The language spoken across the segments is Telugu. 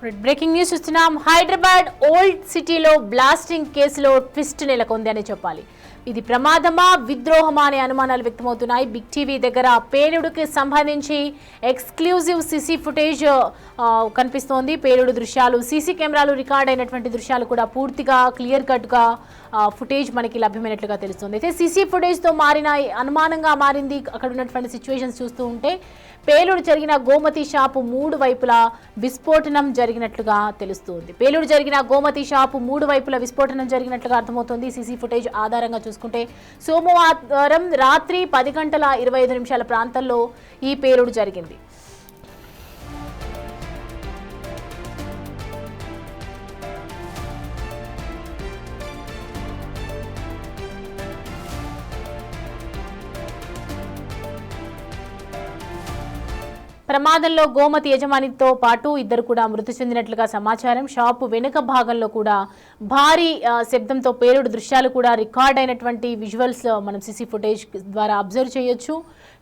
బ్రేకింగ్ న్యూస్ చూస్తున్నాం. హైదరాబాద్ ఓల్డ్ సిటీలో బ్లాస్టింగ్ కేసులో ట్విస్ట్ నెలకొంది అని చెప్పాలి. ఇది ప్రమాదమా విద్రోహమా అనే అనుమానాలు వ్యక్తమవుతున్నాయి. బిగ్ టీవీ దగ్గర పేలుడుకి సంబంధించి ఎక్స్క్లూజివ్ సీసీ ఫుటేజ్ కనిపిస్తోంది. పేలుడు దృశ్యాలు, సీసీ కెమెరాలు రికార్డ్ అయినటువంటి దృశ్యాలు కూడా పూర్తిగా క్లియర్ కట్గా ఫుటేజ్ మనకి లభ్యమైనట్లుగా తెలుస్తుంది. అయితే సీసీ ఫుటేజ్తో అనుమానంగా మారింది అక్కడ ఉన్నటువంటి సిచ్యువేషన్స్ చూస్తూ ఉంటే. పేలుడు జరిగిన గోమతి షాపు 3 వైపులా విస్ఫోటనం జరిగినట్లుగా తెలుస్తుంది. పేలుడు జరిగిన గోమతి షాపు 3 వైపులా విస్ఫోటనం జరిగినట్లుగా అర్థమవుతోంది. సీసీ ఫుటేజ్ ఆధారంగా చూసుకుంటే సోమవారం రాత్రి 10:25 ప్రాంతంలో ఈ పేలుడు జరిగింది. ప్రమాదంలో గోమతి యజమానితో పాటు ఇద్దరు కూడా మృతి చెందినట్లుగా సమాచారం. షాపు వెనుక భాగంలో కూడా భారీ శబ్దంతో పేలుడు దృశ్యాలు కూడా రికార్డ్ అయినటువంటి విజువల్స్ మనం సీసీ ఫుటేజ్ ద్వారా అబ్జర్వ్ చేయొచ్చు.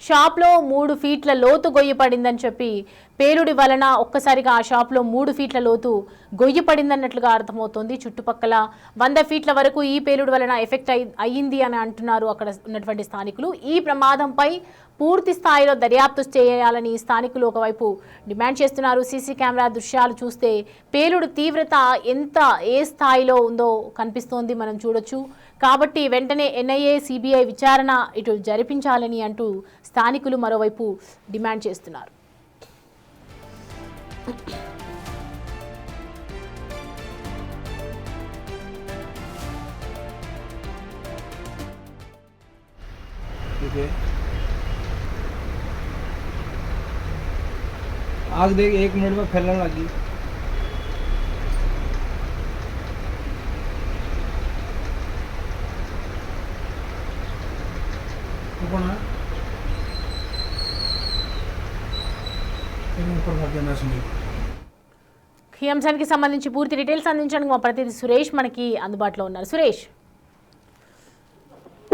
షాప్లో 3 ఫీట్ల లోతు గొయ్యి పడిందని చెప్పి పేలుడి వలన ఒక్కసారిగా ఆ షాప్లో 3 ఫీట్ల లోతు గొయ్యి పడిందన్నట్లుగా అర్థమవుతోంది. చుట్టుపక్కల 100 ఫీట్ల వరకు ఈ పేలుడు వలన ఎఫెక్ట్ అయ్యింది అని అంటున్నారు అక్కడ ఉన్నటువంటి స్థానికులు. ఈ ప్రమాదంపై పూర్తి స్థాయిలో దర్యాప్తు చేయాలని స్థానికులు ఒకవైపు డిమాండ్ చేస్తున్నారు. సీసీ కెమెరా దృశ్యాలు చూస్తే పేలుడు తీవ్రత ఏ స్థాయిలో ఉందో కనిపిస్తోంది, మనం చూడొచ్చు. కాబట్టి వెంటనే ఎన్ఐఏ, సిబిఐ విచారణ ఇటు జరిపించాలని అంటూ స్థానికులు మరోవైపు డిమాండ్ చేస్తున్నారు. आग देख 1 मिनट में फैलने लगी। ఈ అంశానికి సంబంధించి పూర్తి డీటెయిల్స్ అందించడానికి మా ప్రతినిధి సురేష్ మనకి అందుబాటులో ఉన్నారు. సురేష్,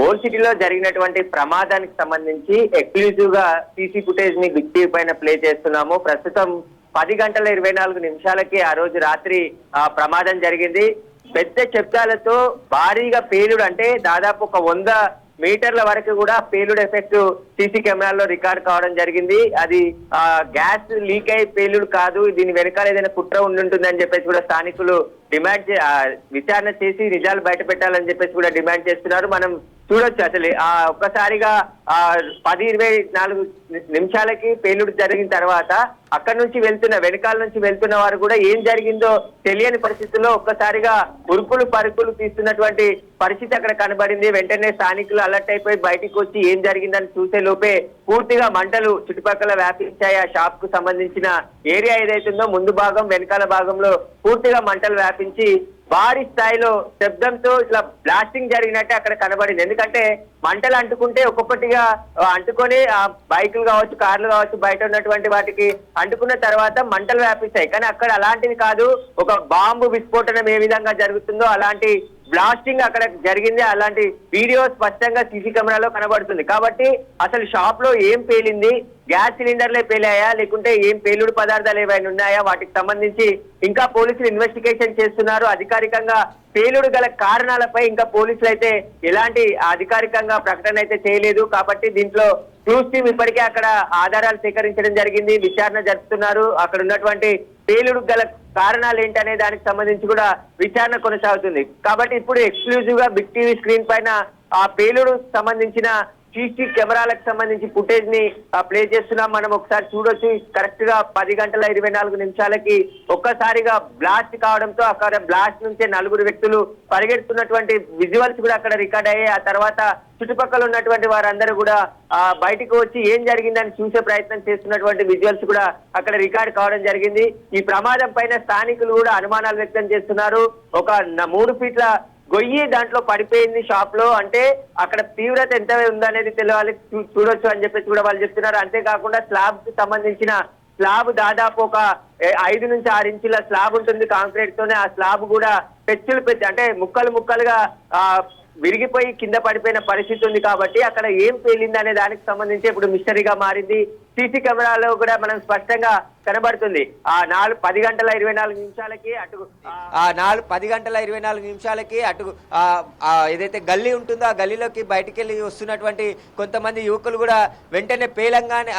ఓల్డ్ సిటీలో జరిగినటువంటి ప్రమాదానికి సంబంధించి ఎక్స్క్లూజివ్ గా సీసీ ఫుటేజ్ ని బిగ్ టీవీ పైన ప్లే చేస్తున్నాము. ప్రస్తుతం 10:24 ఆ రోజు రాత్రి ప్రమాదం జరిగింది. పెద్ద శబ్దాలతో భారీగా పేలుడు, అంటే దాదాపు ఒక 100 మీటర్ల వరకు కూడా పేలుడు ఎఫెక్ట్ సీసీ కెమెరాల్లో రికార్డ్ కావడం జరిగింది. అది గ్యాస్ లీక్ అయి పేలుడు కాదు, దీని వెనకాల ఏదైనా కుట్ర ఉంటుందని చెప్పేసి కూడా స్థానికులు విచారణ చేసి నిజాలు బయట పెట్టాలని చెప్పేసి కూడా డిమాండ్ చేస్తున్నారు. మనం చూడొచ్చు అసలు ఒక్కసారిగా 10:24 పేలుడు జరిగిన తర్వాత అక్కడి నుంచి వెనకాల నుంచి వెళ్తున్న వారు కూడా ఏం జరిగిందో తెలియని పరిస్థితుల్లో ఒక్కసారిగా ఉరుకులు పరుకులు తీస్తున్నటువంటి పరిస్థితి అక్కడ కనబడింది. వెంటనే స్థానికులు అలర్ట్ అయిపోయి బయటికి వచ్చి ఏం జరిగిందని చూసే లోపే పూర్తిగా మంటలు చుట్టుపక్కల వ్యాపించాయి. ఆ షాప్ కు సంబంధించిన ఏరియా ఏదైతుందో ముందు భాగం వెనకాల భాగంలో పూర్తిగా మంటలు వ్యాపించి భారీ స్థాయిలో శబ్దంతో ఇట్లా బ్లాస్టింగ్ జరిగినట్టే అక్కడ కనబడింది. ఎందుకంటే మంటలు అంటుకుంటే ఒక్కొక్కటిగా అంటుకొని ఆ బైకులు కావచ్చు, కార్లు కావచ్చు, బయట ఉన్నటువంటి వాటికి అంటుకున్న తర్వాత మంటలు వ్యాపిస్తాయి. కానీ అక్కడ అలాంటిది కాదు. ఒక బాంబు విస్ఫోటనం ఏ విధంగా జరుగుతుందో అలాంటి బ్లాస్టింగ్ అక్కడ జరిగింది. అలాంటి వీడియో స్పష్టంగా సీసీ కెమెరాలో కనబడుతుంది. కాబట్టి అసలు షాప్ లో ఏం పేలింది, గ్యాస్ సిలిండర్లే పేలాయా లేకుంటే ఏం పేలుడు పదార్థాలు ఏవైనా ఉన్నాయా, వాటికి సంబంధించి ఇంకా పోలీసులు ఇన్వెస్టిగేషన్ చేస్తున్నారు. అధికారికంగా పేలుడు గల కారణాలపై ఇంకా పోలీసులు అయితే ఎలాంటి అధికారికంగా ప్రకటన అయితే చేయలేదు. కాబట్టి దీంట్లో క్లూస్ టీమ్ ఇప్పటికే అక్కడ ఆధారాలు సేకరించడం జరిగింది, విచారణ జరుపుతున్నారు. అక్కడ ఉన్నటువంటి పేలుడు గల కారణాలు ఏంటనే దానికి సంబంధించి కూడా విచారణ కొనసాగుతుంది. కాబట్టి ఇప్పుడు ఎక్స్క్లూజివ్ గా బిగ్ టీవీ స్క్రీన్ పైన ఆ పేలుడు సంబంధించిన సీసీ కెమెరాలకు సంబంధించి ఫుటేజ్ ని ప్లే చేస్తున్నాం. మనం ఒకసారి చూడొచ్చు. కరెక్ట్ గా 10:24 ఒక్కసారిగా బ్లాస్ట్ కావడంతో అక్కడ బ్లాస్ట్ నుంచే 4 వ్యక్తులు పరిగెడుతున్నటువంటి విజువల్స్ కూడా అక్కడ రికార్డ్ అయ్యాయి. ఆ తర్వాత చుట్టుపక్కల ఉన్నటువంటి వారందరూ కూడా బయటకు వచ్చి ఏం జరిగిందని చూసే ప్రయత్నం చేస్తున్నటువంటి విజువల్స్ కూడా అక్కడ రికార్డ్ కావడం జరిగింది. ఈ ప్రమాదం పైన స్థానికులు కూడా అనుమానాలు వ్యక్తం చేస్తున్నారు. ఒక 3 ఫీట్ల గొయ్యి దాంట్లో పడిపోయింది షాప్ లో, అంటే అక్కడ తీవ్రత ఎంత ఉందనేది తెలియాలి, చూడొచ్చు అని చెప్పేసి కూడా వాళ్ళు చెప్తున్నారు. అంతేకాకుండా స్లాబ్ కి సంబంధించిన స్లాబ్ దాదాపు ఒక 5 నుంచి 6 ఇంచుల స్లాబ్ ఉంటుంది కాంక్రీట్ తోనే. ఆ స్లాబ్ కూడా అంటే ముక్కలుగా విరిగిపోయి కింద పడిపోయిన పరిస్థితి ఉంది. కాబట్టి అక్కడ ఏం పేలింది అనే దానికి సంబంధించి ఇప్పుడు మిస్టరీగా మారింది. సీసీ కెమెరాలో కూడా మనం స్పష్టంగా కనబడుతుంది. ఆ 10 గంటల 24 నిమిషాలకి అటు 10 గంటల 24 నిమిషాలకి అటు ఏదైతే గల్లీ ఉంటుందో ఆ గల్లీలోకి బయటికి వెళ్ళి వస్తున్నటువంటి కొంతమంది యువకులు కూడా వెంటనే పేలంగానే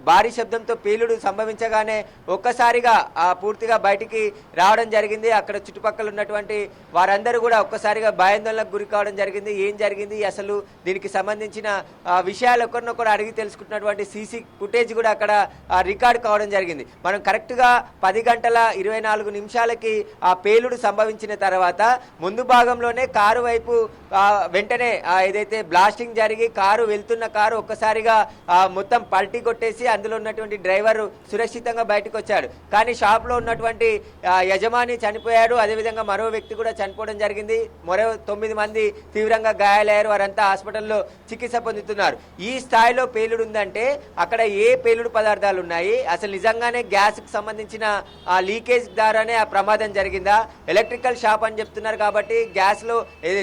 భారీ శబ్దంతో పేలుడు సంభవించగానే ఒక్కసారిగా పూర్తిగా బయటికి రావడం జరిగింది. అక్కడ చుట్టుపక్కల ఉన్నటువంటి వారందరూ కూడా ఒక్కసారిగా భయాందోళనకు గురి కావడం జరిగింది. ఏం జరిగింది అసలు దీనికి సంబంధించిన విషయాలు ఒకరినొకరు అడిగి తెలుసుకుంటున్నటువంటి సీసీ ఫుటేజ్ కూడా అక్కడ రికార్డ్ కావడం జరిగింది. మనం కరెక్ట్గా 10 గంటల 24 నిమిషాలకి ఆ పేలుడు సంభవించిన తర్వాత ముందు భాగంలోనే కారు వైపు వెంటనే ఏదైతే బ్లాస్టింగ్ జరిగి వెళ్తున్న కారు ఒక్కసారిగా మొత్తం పల్టీ కొట్టేసి అందులో ఉన్నటువంటి డ్రైవర్ సురక్షితంగా బయటకు వచ్చాడు. కానీ షాప్ లో ఉన్నటువంటి యజమాని చనిపోయాడు. అదేవిధంగా మరో వ్యక్తి కూడా చనిపోవడం జరిగింది. మరో 9 మంది తీవ్రంగా గాయాలయ్యారు. వారంతా హాస్పిటల్లో చికిత్స పొందుతున్నారు. ఈ స్థాయిలో పేలుడు ఉందంటే అక్కడ ఏ పేలుడు పదార్థాలు ఉన్నాయి, అసలు నిజంగానే గ్యాస్ కి సంబంధించిన లీకేజ్ ద్వారానే ఆ ప్రమాదం జరిగిందా? ఎలక్ట్రికల్ షాప్ అని చెప్తున్నారు కాబట్టి గ్యాస్ లో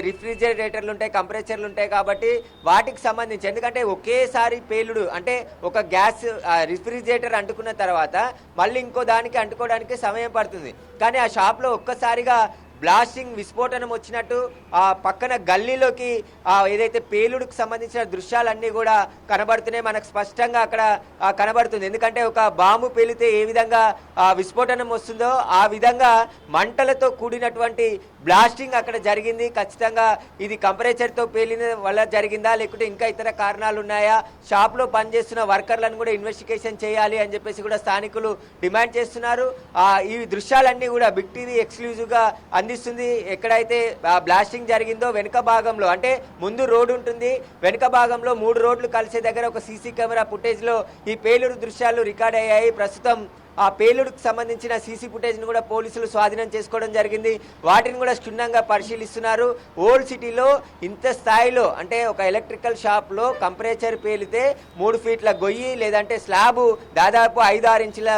రిఫ్రిజిరేటర్లు ఉంటాయి, కంప్రెసర్లు ఉంటాయి కాబట్టి వాటికి సంబంధించి, ఎందుకంటే ఒకేసారి పేలుడు అంటే ఒక గ్యాస్ రిఫ్రిజిరేటర్ అంటుకున్న తర్వాత మళ్ళీ ఇంకో దానికి అంటుకోవడానికి సమయం పడుతుంది. కానీ ఆ షాప్ లో ఒక్కసారిగా బ్లాస్టింగ్ విస్ఫోటనం వచ్చినట్టు ఆ పక్కన గల్లీలోకి ఏదైతే పేలుడుకు సంబంధించిన దృశ్యాలన్నీ కూడా కనబడుతున్నాయి. మనకు స్పష్టంగా అక్కడ కనబడుతుంది. ఎందుకంటే ఒక బాంబు పేలితే ఏ విధంగా విస్ఫోటనం వస్తుందో ఆ విధంగా మంటలతో కూడినటువంటి బ్లాస్టింగ్ అక్కడ జరిగింది. ఖచ్చితంగా ఇది కంపరేచర్తో పేలిన వల్ల జరిగిందా లేకుంటే ఇంకా ఇతర కారణాలు ఉన్నాయా? షాప్లో పనిచేస్తున్న వర్కర్లను కూడా ఇన్వెస్టిగేషన్ చేయాలి అని చెప్పేసి కూడా స్థానికులు డిమాండ్ చేస్తున్నారు. ఈ దృశ్యాలన్నీ కూడా బిగ్ టీవీ ఎక్స్క్లూజివ్గా అందిస్తుంది. ఎక్కడైతే బ్లాస్టింగ్ జరిగిందో వెనుక భాగంలో, అంటే ముందు రోడ్డు ఉంటుంది, వెనుక భాగంలో 3 రోడ్లు కలిసే దగ్గర ఒక సీసీ కెమెరా ఫుటేజ్లో ఈ పేలుడు దృశ్యాలు రికార్డ్ అయ్యాయి. ప్రస్తుతం ఆ పేలుడుకు సంబంధించిన సీసీ ఫుటేజ్ను కూడా పోలీసులు స్వాధీనం చేసుకోవడం జరిగింది. వాటిని కూడా క్షుణ్ణంగా పరిశీలిస్తున్నారు. ఓల్డ్ సిటీలో ఇంత స్థాయిలో అంటే ఒక ఎలక్ట్రికల్ షాప్లో కంపరేచర్ పేలితే 3 ఫీట్ల గొయ్యి లేదంటే స్లాబు దాదాపు 5-6 ఇంచుల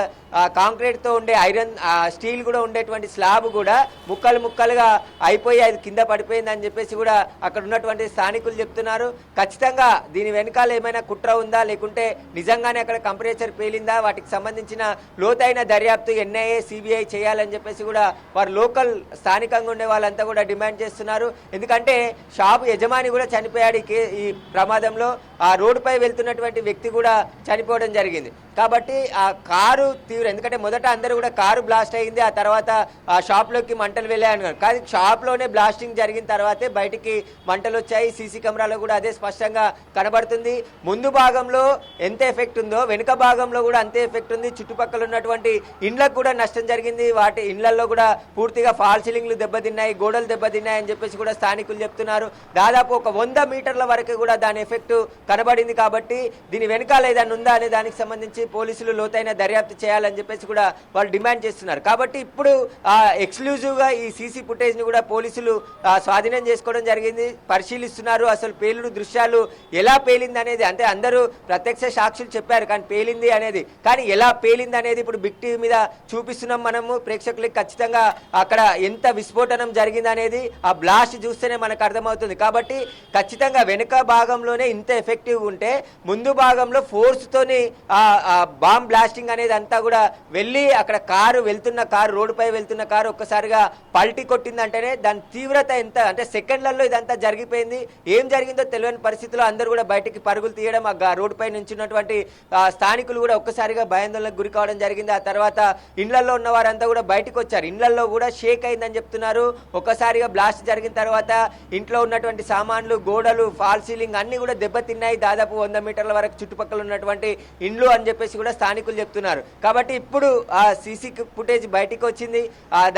కాంక్రీట్తో ఉండే ఐరన్ స్టీల్ కూడా ఉండేటువంటి స్లాబ్ కూడా ముక్కలుగా అయిపోయి అది కింద పడిపోయిందని చెప్పేసి కూడా అక్కడ ఉన్నటువంటి స్థానికులు చెప్తున్నారు. ఖచ్చితంగా దీని వెనకాల ఏమైనా కుట్ర ఉందా లేకుంటే నిజంగానే అక్కడ కంపరేచర్ పేలిందా, వాటికి సంబంధించిన లోతైన దర్యాప్తు ఎన్ఐఏ సిబిఐ చేయాలని చెప్పేసి కూడా వారు లోకల్ స్థానికంగా ఉండే వాళ్ళంతా కూడా డిమాండ్ చేస్తున్నారు. ఎందుకంటే షాపు యజమాని కూడా చనిపోయాడు ఈ ప్రమాదంలో. ఆ రోడ్డుపై వెళ్తున్నటువంటి వ్యక్తి కూడా చనిపోవడం జరిగింది. కాబట్టి ఆ కారు ఎందుకంటే మొదట అందరూ కూడా కారు బ్లాస్ట్ అయింది, ఆ తర్వాత ఆ షాప్లోకి మంటలు వెళ్ళాయని. కానీ షాప్లోనే బ్లాస్టింగ్ జరిగిన తర్వాతే బయటికి మంటలు వచ్చాయి. సీసీ కెమెరాలో కూడా అదే స్పష్టంగా కనబడుతుంది. ముందు భాగంలో ఎంత ఎఫెక్ట్ ఉందో వెనుక భాగంలో కూడా అంతే ఎఫెక్ట్ ఉంది. చుట్టుపక్కల ఉన్నటువంటి ఇండ్లకు కూడా నష్టం జరిగింది. వాటి ఇండ్లలో కూడా పూర్తిగా ఫాల్ సీలింగ్లు దెబ్బతిన్నాయి, గోడలు దెబ్బతిన్నాయి అని చెప్పేసి కూడా స్థానికులు చెప్తున్నారు. దాదాపు ఒక 100 మీటర్ల వరకు కూడా దాని ఎఫెక్ట్ కనబడింది. కాబట్టి దీని వెనకాల ఏదైనా ఉందా అనే దానికి సంబంధించి పోలీసులు లోతైన దర్యాప్తు చేయాలని చెప్పేసి కూడా వాళ్ళు డిమాండ్ చేస్తున్నారు. కాబట్టి ఇప్పుడు ఎక్స్క్లూజివ్ గా ఈ సీసీ ఫుటేజ్ ని కూడా పోలీసులు స్వాధీనం చేసుకోవడం జరిగింది, పరిశీలిస్తున్నారు. అసలు పేలుడు దృశ్యాలు ఎలా పేలింది అనేది, అంటే అందరూ ప్రత్యక్ష సాక్షులు చెప్పారు కానీ పేలింది అనేది, కానీ ఎలా పేలింది అనేది ఇప్పుడు బిగ్ టీవీ మీద చూపిస్తున్నాం మనము ప్రేక్షకులకి. ఖచ్చితంగా అక్కడ ఎంత విస్ఫోటనం జరిగింది అనేది ఆ బ్లాస్ట్ చూస్తేనే మనకు అర్థమవుతుంది. కాబట్టి ఖచ్చితంగా వెనుక భాగంలోనే ఇంత ఎఫెక్టివ్ ఉంటే ముందు భాగంలో ఫోర్స్ తోని బాంబ్ బ్లాస్టింగ్ అనేది అంతా కూడా వెళ్ళి అక్కడ రోడ్డుపై వెళ్తున్న కారు ఒక్కసారిగా పల్టీ కొట్టిందంటేనే దాని తీవ్రత ఎంత, అంటే సెకండ్లలో ఇదంతా జరిగిపోయింది. ఏం జరిగిందో తెలియని పరిస్థితిలో అందరూ కూడా బయటికి పరుగులు తీయడం, ఆ రోడ్డుపై నుంచున్నటువంటి స్థానికులు కూడా ఒక్కసారిగా భయాందోళనకు గురి కావడం జరిగింది. ఆ తర్వాత ఇండ్లలో ఉన్న వారంతా కూడా బయటకు వచ్చారు. ఇండ్లలో కూడా షేక్ అయిందని చెప్తున్నారు. ఒక్కసారిగా బ్లాస్ట్ జరిగిన తర్వాత ఇంట్లో ఉన్నటువంటి సామాన్లు, గోడలు, ఫాల్ సీలింగ్ అన్ని కూడా దెబ్బతిన్నాయి. దాదాపు 100 మీటర్ల వరకు చుట్టుపక్కల ఉన్నటువంటి ఇండ్లు అని చెప్పేసి కూడా స్థానికులు చెప్తున్నారు. కాబట్టి ఇప్పుడు ఆ సీసీ ఫుటేజ్ బయటికి వచ్చింది.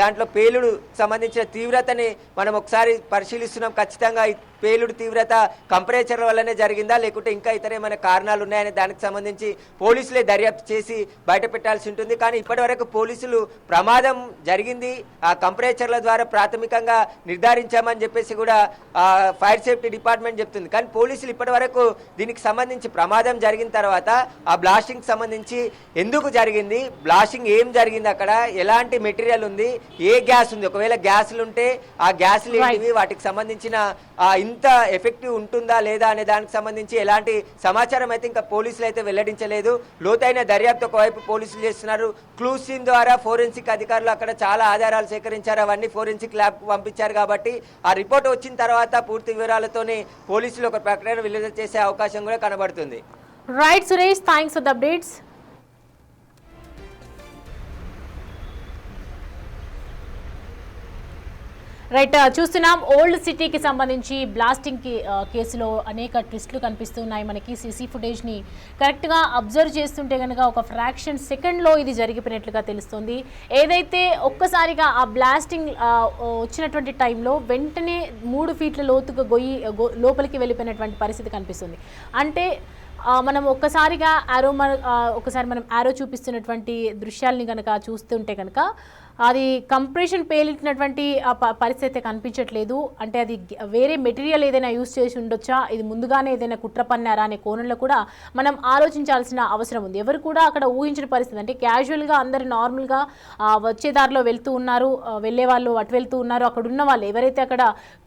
దాంట్లో పేలుడు సంబంధించిన తీవ్రతని మనం ఒకసారి పరిశీలిస్తున్నాం. ఖచ్చితంగా పేలుడు తీవ్రత కంపరేచర్ వల్లనే జరిగిందా లేకుంటే ఇంకా ఇతర ఏమైనా కారణాలు ఉన్నాయనే దానికి సంబంధించి పోలీసులే దర్యాప్తు చేసి బయట పెట్టాల్సి ఉంటుంది. కానీ ఇప్పటి వరకు పోలీసులు ప్రమాదం జరిగింది ఆ కంపరేచర్ల ద్వారా ప్రాథమికంగా నిర్ధారించామని చెప్పేసి కూడా ఫైర్ సేఫ్టీ డిపార్ట్మెంట్ చెప్తుంది. కానీ పోలీసులు ఇప్పటి వరకు దీనికి సంబంధించి ప్రమాదం జరిగిన తర్వాత ఆ బ్లాస్టింగ్ సంబంధించి ఎందుకు జరిగింది, బ్లాస్టింగ్ ఏం జరిగింది, అక్కడ ఎలాంటి మెటీరియల్ ఉంది, ఏ గ్యాస్ ఉంది, ఒకవేళ గ్యాసులు ఉంటే ఆ గ్యాసులు ఏంటివి, వాటికి సంబంధించిన ఇంత ఎఫెక్టివ్ ఉంటుందా లేదా అనే దానికి సంబంధించి ఎలాంటి సమాచారం అయితే ఇంకా పోలీసులు అయితే వెల్లడించలేదు. లోతైన దర్యాప్తు ఒకవైపు పోలీసులు చేస్తున్నారు. క్లూసిన్ ద్వారా ఫోరెన్సిక్ అధికారులు అక్కడ చాలా ఆధారాలు సేకరించారు. అవన్నీ ఫోరెన్సిక్ ల్యాబ్ పంపించారు. కాబట్టి ఆ రిపోర్ట్ వచ్చిన తర్వాత పూర్తి వివరాలతోనే పోలీసులు ఒక ప్రకటన విడుదల చేసే అవకాశం కూడా కనబడుతుంది. Right Suresh, thanks for the updates. Right, చూస్తున్నాం ఓల్డ్ సిటీకి సంబంధించి బ్లాస్టింగ్ కేసులో అనేక ట్విస్టులు కనిపిస్తున్నాయి. మనకి సీసీ ఫుటేజ్ని కరెక్ట్గా అబ్జర్వ్ చేస్తుంటే కనుక ఒక ఫ్రాక్షన్ సెకండ్లో ఇది జరిగిపోయినట్లుగా తెలుస్తుంది. ఏదైతే ఒక్కసారిగా ఆ బ్లాస్టింగ్ వచ్చినటువంటి టైంలో వెంటనే 3 ఫీట్ల లోతుగా లోపలికి వెళ్ళిపోయినటువంటి పరిస్థితి కనిపిస్తుంది. అంటే మనం ఒకసారి మనం యారో చూపిస్తున్నటువంటి దృశ్యాలని కనుక చూస్తుంటే కనుక అది కంప్రెషన్ పేలినటువంటి పరిస్థితి కనిపించట్లేదు. అంటే అది వేరే మెటీరియల్ ఏదైనా యూజ్ చేసి ఉండొచ్చా, ఇది ముందుగానే ఏదైనా కుట్ర పన్నారా అనే కోణంలో కూడా మనం ఆలోచించాల్సిన అవసరం ఉంది. ఎవరు కూడా అక్కడ ఊహించిన పరిస్థితి. అంటే క్యాజువల్గా అందరు నార్మల్గా వచ్చే దారిలో వెళ్తూ ఉన్నారు, వెళ్ళే వాళ్ళు అటు వెళ్తూ ఉన్నారు. అక్కడ ఉన్న వాళ్ళు ఎవరైతే అక్కడ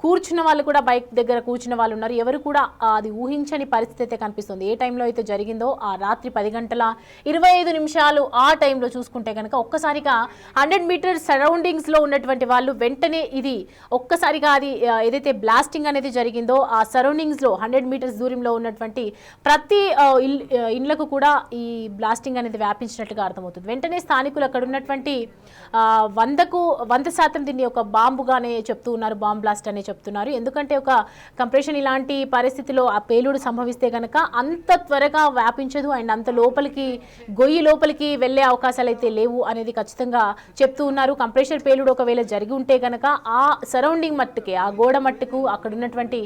కూర్చున్న వాళ్ళు కూడా బైక్ దగ్గర కూర్చున్న వాళ్ళు ఉన్నారు. ఎవరు కూడా అది ఊహించని పరిస్థితి అయితే కనిపిస్తుంది. ఏ టైంలో అయితే జరిగిందో ఆ రాత్రి 10:25 ఆ టైంలో చూసుకుంటే కనుక ఒక్కసారిగా 100 మీటర్స్ సరౌండింగ్స్లో ఉన్నటువంటి వాళ్ళు వెంటనే ఇది ఒక్కసారిగా అది ఏదైతే బ్లాస్టింగ్ అనేది జరిగిందో ఆ సరౌండింగ్స్లో 100 మీటర్స్ దూరంలో ఉన్నటువంటి ప్రతి ఇళ్లకు కూడా ఈ బ్లాస్టింగ్ అనేది వ్యాపించినట్లుగా అర్థమవుతుంది. వెంటనే స్థానికులు అక్కడ ఉన్నటువంటి 100% దీన్ని ఒక బాంబుగానే చెప్తూ ఉన్నారు, బాంబ్ బ్లాస్ట్ అనే చెప్తున్నారు. ఎందుకంటే ఒక కంప్రెషన్ ఇలాంటి పరిస్థితిలో ఆ పేలుడు సంభవిస్తే కనుక అంత త్వరగా వ్యాపించదు అండ్ అంత గొయ్యి లోపలికి వెళ్ళే అవకాశాలు అయితే లేవు అనేది ఖచ్చితంగా చెప్తూ ఉన్నారు. కంప్రెషర్ పేలుడు ఒకవేళ జరిగి ఉంటే కనుక ఆ సరౌండింగ్ మట్టుకే, ఆ గోడ మట్టుకు, అక్కడ ఉన్నటువంటి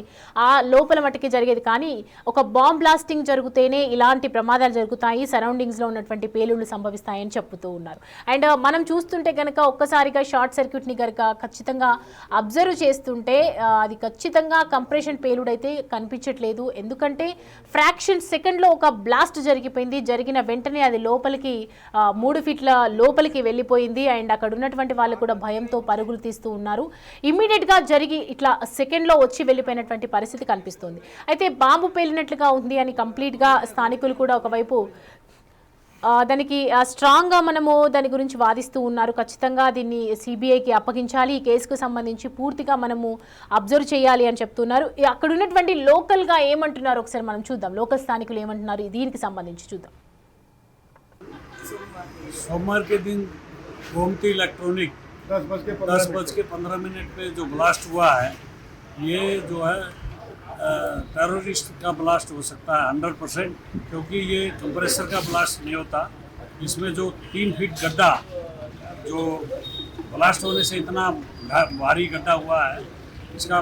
ఆ లోపల మట్టుకే జరిగేది. కానీ ఒక బాంబ్ బ్లాస్టింగ్ జరిగితేనే ఇలాంటి ప్రమాదాలు జరుగుతాయి, సరౌండింగ్స్లో ఉన్నటువంటి పేలుళ్లు సంభవిస్తాయని చెప్తూ ఉన్నారు. అండ్ మనం చూస్తుంటే కనుక ఒక్కసారిగా షార్ట్ సర్క్యూట్ని కనుక ఖచ్చితంగా అబ్జర్వ్ చేస్తుంటే అది ఖచ్చితంగా కంప్రెషన్ పేలుడు అయితే కనిపించట్లేదు. ఎందుకంటే ఫ్రాక్షన్ సెకండ్లో ఒక బ్లాస్ట్ జరిగిపోయింది. జరిగిన వెంటనే అది లోపలికి 3 ఫీట్ల లోపలికి వెళ్ళిపోయింది. అండ్ అక్కడ ఉన్నటువంటి వాళ్ళు కూడా భయంతో పరుగులు తీస్తూ ఉన్నారు. ఇమ్మీడియట్గా జరిగి ఇట్లా సెకండ్లో వచ్చి వెళ్ళిపోయినటువంటి పరిస్థితి కనిపిస్తుంది. అయితే బాంబు పేలినట్లుగా ఉంది అని కంప్లీట్గా స్థానికులు కూడా ఒకవైపు దానికి స్ట్రాంగ్గా మనము దాని గురించి వాదిస్తూ ఉన్నారు. ఖచ్చితంగా దీన్ని సిబిఐకి అప్పగించాలి, ఈ కేసుకు సంబంధించి పూర్తిగా మనము అబ్జర్వ్ చేయాలి అని చెప్తున్నారు. అక్కడ ఉన్నటువంటి లోకల్గా ఏమంటున్నారు ఒకసారి మనం చూద్దాం. లోకల్ స్థానికులు ఏమంటున్నారు దీనికి సంబంధించి చూద్దాం. सोमवार के दिन गोमती इलेक्ट्रॉनिक 10:15 पे जो ब्लास्ट हुआ है, ये जो है टेररिस्ट का ब्लास्ट हो सकता है 100%, क्योंकि ये कंप्रेसर का ब्लास्ट नहीं होता. इसमें जो 3 फीट गड्ढा जो ब्लास्ट होने से इतना भारी गड्ढा हुआ है, इसका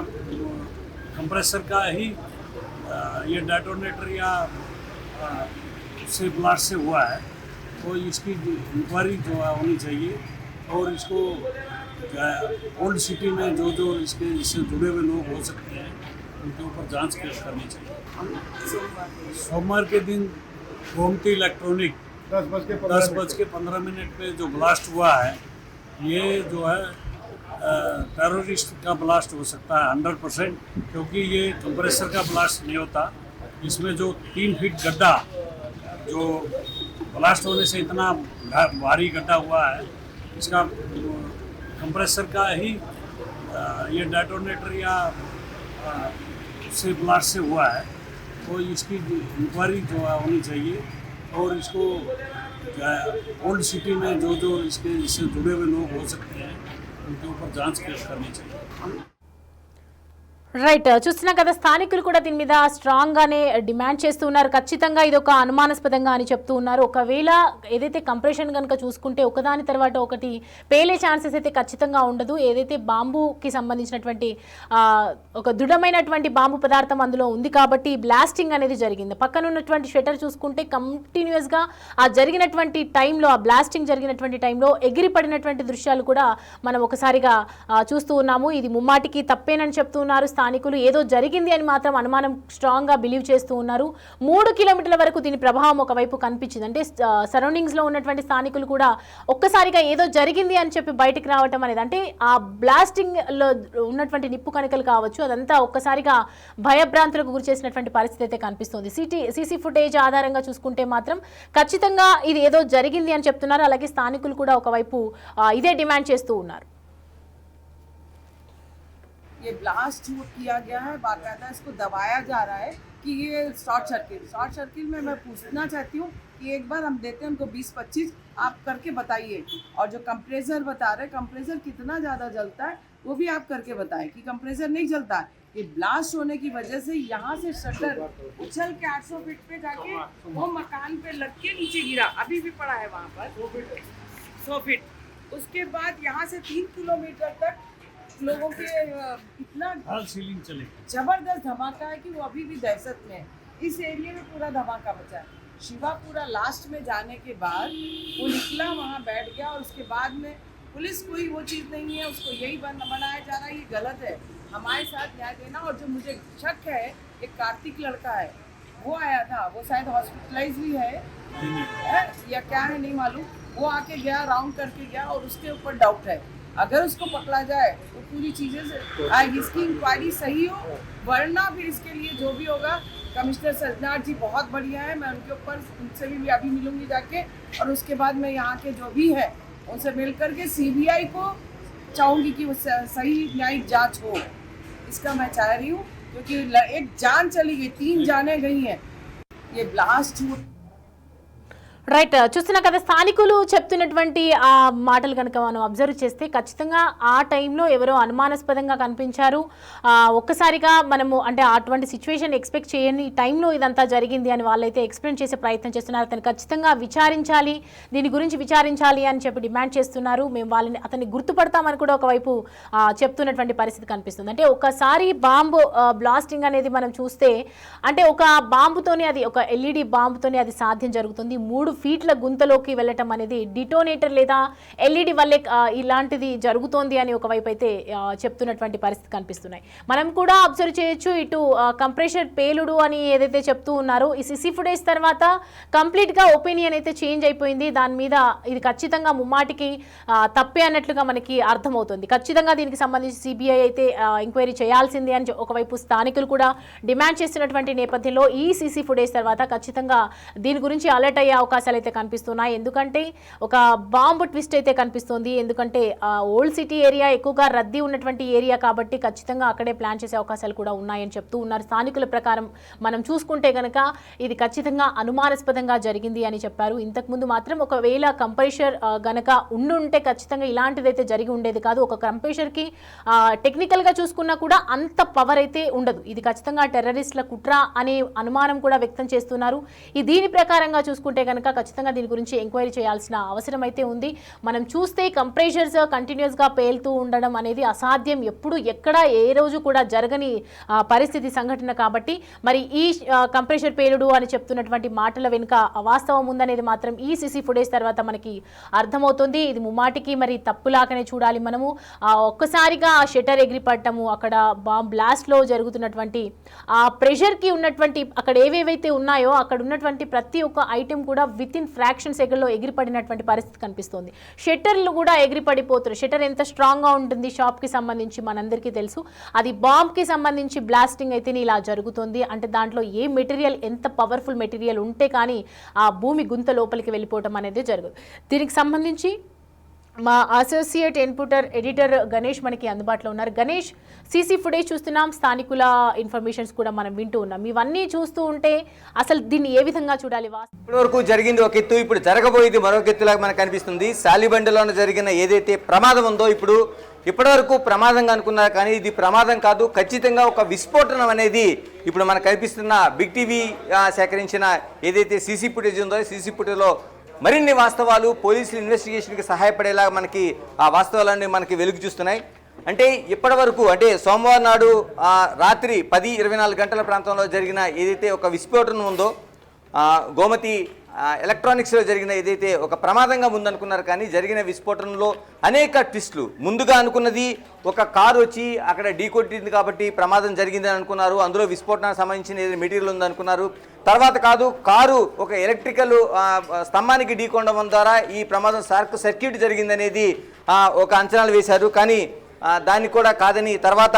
कंप्रेसर का ही ये डेटोनेटर या उससे ब्लास्ट से हुआ है. तो इसकी इंक्वायरी जो है होनी चाहिए और इसको ओल्ड सिटी में जो इससे जुड़े हुए लोग हो सकते हैं उनके ऊपर जांच करनी चाहिए. सोमवार के दिन गोमती इलेक्ट्रॉनिक 10:15 पे जो ब्लास्ट हुआ है, ये जो है टेररिस्ट का ब्लास्ट हो सकता है 100%, क्योंकि ये कंप्रेसर का ब्लास्ट नहीं होता. इसमें जो 3 फीट गड्ढा जो ब्लास्ट होने से इतना भारी गड्ढा हुआ है, इसका कंप्रेसर का ही ये डेटोनेटर या उससे ब्लास्ट से हुआ है. तो इसकी इंक्वायरी जो है होनी चाहिए और इसको ओल्ड सिटी में जो इससे जुड़े हुए लोग हो सकते हैं उनके ऊपर जांच करनी चाहिए. రైట్, చూస్తున్నాం కదా స్థానికులు కూడా దీని మీద స్ట్రాంగ్గానే డిమాండ్ చేస్తూ ఉన్నారు. ఖచ్చితంగా ఇది ఒక అనుమానాస్పదంగా అని చెప్తూ ఉన్నారు. ఒకవేళ ఏదైతే కంప్రెషన్ కనుక చూసుకుంటే ఒకదాని తర్వాత ఒకటి పేలే ఛాన్సెస్ అయితే ఖచ్చితంగా ఉండదు. ఏదైతే బాంబుకి సంబంధించినటువంటి ఒక దృఢమైనటువంటి బాంబు పదార్థం అందులో ఉంది కాబట్టి బ్లాస్టింగ్ అనేది జరిగింది. పక్కన ఉన్నటువంటి షట్టర్ చూసుకుంటే కంటిన్యూస్గా ఆ జరిగినటువంటి టైంలో, ఆ బ్లాస్టింగ్ జరిగినటువంటి టైంలో ఎగిరిపడినటువంటి దృశ్యాలు కూడా మనం ఒకసారిగా చూస్తూ ఉన్నాము. ఇది ముమ్మాటికి తప్పేనని చెప్తూ ఉన్నారు స్థానికులు ఏదో జరిగింది అని మాత్రం అనుమానం స్ట్రాంగ్గా బిలీవ్ చేస్తూ ఉన్నారు. 3 కిలోమీటర్ల వరకు దీని ప్రభావం ఒకవైపు కనిపించింది. అంటే సరౌండింగ్స్లో ఉన్నటువంటి స్థానికులు కూడా ఒక్కసారిగా ఏదో జరిగింది అని చెప్పి బయటికి రావటం అనేది, అంటే ఆ బ్లాస్టింగ్లో ఉన్నటువంటి నిప్పు కణికలు కావచ్చు, అదంతా ఒక్కసారిగా భయభ్రాంతులకు గురి చేసినటువంటి పరిస్థితి అయితే కనిపిస్తుంది. సీసీ ఫుటేజ్ ఆధారంగా చూసుకుంటే మాత్రం ఖచ్చితంగా ఇది ఏదో జరిగింది అని చెప్తున్నారు. అలాగే స్థానికులు కూడా ఒకవైపు ఇదే డిమాండ్ చేస్తూ ఉన్నారు. ये ब्लास्ट किया गया है, बाकायदा इसको दबाया जा रहा है कि ये शॉर्ट सर्किट में मैं पूछना चाहती हूँ कि एक बार हम देते हैं उनको 20-25 आप करके बताइए, और जो कंप्रेसर बता रहे कंप्रेसर कितना ज़्यादा जलता है वो भी आप करके बताएं कि कंप्रेसर नहीं जलता है। ये ब्लास्ट होने की वजह से यहाँ से शटर उछल के 800 फीट पे जाके वो मकान पे लग के नीचे गिरा, अभी भी पड़ा है वहाँ पर 100 फीट। उसके बाद यहाँ से 3 किलोमीटर तक लोगों के इतना सीलिंग चले जबरदस्त धमाका है कि वो अभी भी दहशत में है। इस एरिया में पूरा धमाका मचा है। शिवापुरा लास्ट में जाने के बाद वो निकला, वहाँ बैठ गया, और उसके बाद में पुलिस कोई वो चीज़ नहीं है, उसको यही बनाया जा रहा है, ये गलत है। हमारे साथ न्याय देना। और जो मुझे शक है, एक कार्तिक लड़का है, वो आया था, वो शायद हॉस्पिटलाइज भी है या क्या है नहीं मालूम, वो आके गया, राउंड करके गया, और उसके ऊपर डाउट है। अगर उसको पकड़ा जाए तो पूरी चीज़ें से इसकी इंक्वायरी सही हो, वरना फिर इसके लिए जो भी होगा, कमिश्नर सज्जनार जी बहुत बढ़िया है, मैं उनके ऊपर उनसे भी अभी मिलूंगी जाके, और उसके बाद मैं यहाँ के जो भी है उनसे मिल करके सीबीआई को चाहूँगी कि वो सही न्यायिक जांच हो। इसका मैं चाह रही हूँ, क्योंकि एक जान चली गई, 3 जानें गई हैं। ये ब्लास्ट రైట్, చూస్తున్నా కదా స్థానికులు చెప్తున్నటువంటి ఆ మాటలు కనుక మనం అబ్జర్వ్ చేస్తే ఖచ్చితంగా ఆ టైంలో ఎవరో అనుమానాస్పదంగా కనిపించారు. ఒక్కసారిగా మనము అంటే అటువంటి సిచ్యువేషన్ ఎక్స్పెక్ట్ చేయని టైంలో ఇదంతా జరిగింది అని వాళ్ళైతే ఎక్స్ప్లెయిన్ చేసే ప్రయత్నం చేస్తున్నారు. అతను ఖచ్చితంగా విచారించాలి, దీని గురించి విచారించాలి అని చెప్పి డిమాండ్ చేస్తున్నారు. మేము అతన్ని గుర్తుపడతామని కూడా ఒకవైపు చెప్తున్నటువంటి పరిస్థితి కనిపిస్తుంది. అంటే ఒకసారి బాంబు బ్లాస్టింగ్ అనేది మనం చూస్తే, అంటే ఒక బాంబుతోనే అది, ఒక ఎల్ఈడి బాంబుతోనే అది సాధ్యం జరుగుతుంది. 3 ఫీట్ల గుంతలోకి వెళ్ళటం అనేది డిటోనేటర్ లేదా ఎల్ఈడి వల్లే ఇలాంటిది జరుగుతోంది అని ఒకవైపు అయితే చెప్తున్నటువంటి పరిస్థితి కనిపిస్తున్నాయి. మనం కూడా అబ్జర్వ్ చేయొచ్చు, ఇటు కంప్రెషర్ పేలుడు అని ఏదైతే చెప్తూ ఉన్నారో, ఈ సిసి ఫుటేజ్ తర్వాత కంప్లీట్గా ఒపీనియన్ అయితే చేంజ్ అయిపోయింది. దాని మీద ఇది ఖచ్చితంగా ముమ్మాటికి తప్పే అన్నట్లుగా మనకి అర్థమవుతుంది. ఖచ్చితంగా దీనికి సంబంధించి సిబిఐ అయితే ఎంక్వైరీ చేయాల్సింది అని ఒకవైపు స్థానికులు కూడా డిమాండ్ చేస్తున్నటువంటి నేపథ్యంలో ఈ సిసి ఫుటేజ్ తర్వాత ఖచ్చితంగా దీని గురించి అలర్ట్ అయ్యే అవకాశాలు అయితే కనిపిస్తున్నాయి. ఎందుకంటే ఒక బాంబు ట్విస్ట్ అయితే కనిపిస్తుంది. ఎందుకంటే ఓల్డ్ సిటీ ఏరియా ఎక్కువగా రద్దీ ఉన్నటువంటి ఏరియా కాబట్టి ఖచ్చితంగా అక్కడే ప్లాన్ చేసే అవకాశాలు కూడా ఉన్నాయని చెప్తూ ఉన్నారు. స్థానికుల ప్రకారం మనం చూసుకుంటే కనుక ఇది ఖచ్చితంగా అనుమానాస్పదంగా జరిగింది అని చెప్పారు. ఇంతకుముందు మాత్రం ఒకవేళ కంప్రెషర్ గనక ఉండుంటే ఖచ్చితంగా ఇలాంటిదైతే జరిగి ఉండేది కాదు. ఒక కంప్రెషర్కి టెక్నికల్గా చూసుకున్నా కూడా అంత పవర్ అయితే ఉండదు. ఇది ఖచ్చితంగా టెర్రరిస్టుల కుట్ర అనే అనుమానం కూడా వ్యక్తం చేస్తున్నారు. దీని ప్రకారంగా చూసుకుంటే కనుక ఖచ్చితంగా దీని గురించి ఎంక్వైరీ చేయాల్సిన అవసరం అయితే ఉంది. మనం చూస్తే కంప్రెషర్స్ కంటిన్యూస్గా పేలుతూ ఉండడం అనేది అసాధ్యం, ఎప్పుడు ఎక్కడ ఏ రోజు కూడా జరగని పరిస్థితి సంఘటన కాబట్టి మరి ఈ కంప్రెషర్ పేలుడు అని చెప్తున్నటువంటి మాటల వెనుక వాస్తవం ఉందనేది మాత్రం ఈ సిసి ఫుటేజ్ తర్వాత మనకి అర్థమవుతుంది. ఇది ముమ్మాటికి మరి తప్పులాగానే చూడాలి మనము. ఒక్కసారిగా ఆ షటర్ ఎగిరిపడటము, అక్కడ బాంబ్ బ్లాస్ట్లో జరుగుతున్నటువంటి ఆ ప్రెషర్కి ఉన్నటువంటి అక్కడ ఏవేవైతే ఉన్నాయో అక్కడ ఉన్నటువంటి ప్రతి ఒక్క ఐటెం కూడా విత్ ఇన్ ఫ్రాక్షన్ సెకండ్లో ఎగిరిపడినటువంటి పరిస్థితి కనిపిస్తుంది. షట్టర్లు కూడా ఎగిరిపడిపోతున్నారు. షట్టర్ ఎంత స్ట్రాంగ్గా ఉంటుంది షాప్కి సంబంధించి మనందరికీ తెలుసు. అది బాంబ్కి సంబంధించి బ్లాస్టింగ్ అయితే ఇలా జరుగుతుంది. అంటే దాంట్లో ఏ మెటీరియల్, ఎంత పవర్ఫుల్ మెటీరియల్ ఉంటే కానీ ఆ భూమి గుంత లోపలికి వెళ్ళిపోవటం అనేది జరగదు. దీనికి సంబంధించి మా అసోసియేట్ ఇన్పుటర్ ఎడిటర్ గణేష్ మనకి అందుబాటులో ఉన్నారు. గణేష్, సీసీ ఫుటేజ్ చూస్తున్నాం, స్థానికుల ఇన్ఫర్మేషన్స్ కూడా మనం వింటూ ఉన్నాం. ఇవన్నీ చూస్తూ ఉంటే అసలు దీన్ని ఏ విధంగా చూడాలి? ఇప్పటి వరకు జరిగింది ఒక ఎత్తు, ఇప్పుడు జరగబోయేది మరొక ఎత్తులాగా మనకు కనిపిస్తుంది. సాలిబండలోనే జరిగిన ఏదైతే ప్రమాదం ఉందో, ఇప్పటివరకు ప్రమాదంగా అనుకున్నారు కానీ ఇది ప్రమాదం కాదు, ఖచ్చితంగా ఒక విస్ఫోటనం అనేది ఇప్పుడు మనకు కనిపిస్తున్న బిగ్ టీవీ సేకరించిన ఏదైతే సీసీ ఫుటేజ్ ఉందో, సీసీ ఫుటేజ్లో మరిన్ని వాస్తవాలు పోలీసులు ఇన్వెస్టిగేషన్కి సహాయపడేలా మనకి ఆ వాస్తవాలన్నీ మనకి వెలుగు చూస్తున్నాయి. అంటే ఇప్పటి వరకు, అంటే సోమవారం నాడు రాత్రి 10-24 గంటల ప్రాంతంలో జరిగిన ఏదైతే ఒక విస్ఫోటనం ఉందో, గోమతి ఎలక్ట్రానిక్స్లో జరిగిన ఏదైతే ఒక ప్రమాదంగా ముందనుకున్నారు, కానీ జరిగిన విస్ఫోటనంలో అనేక ట్విస్టులు. ముందుగా అనుకున్నది ఒక కారు వచ్చి అక్కడ ఢీకొట్టింది కాబట్టి ప్రమాదం జరిగిందని అనుకున్నారు, అందులో విస్ఫోటనానికి సంబంధించిన ఏదైనా మెటీరియల్ ఉందనుకున్నారు. తర్వాత కాదు, కారు ఒక ఎలక్ట్రికల్ స్తంభానికి ఢీకొనడం ద్వారా ఈ ప్రమాదం సర్క్యూట్ జరిగిందనేది ఒక అంచనాలు వేశారు. కానీ దాన్ని కూడా కాదని తర్వాత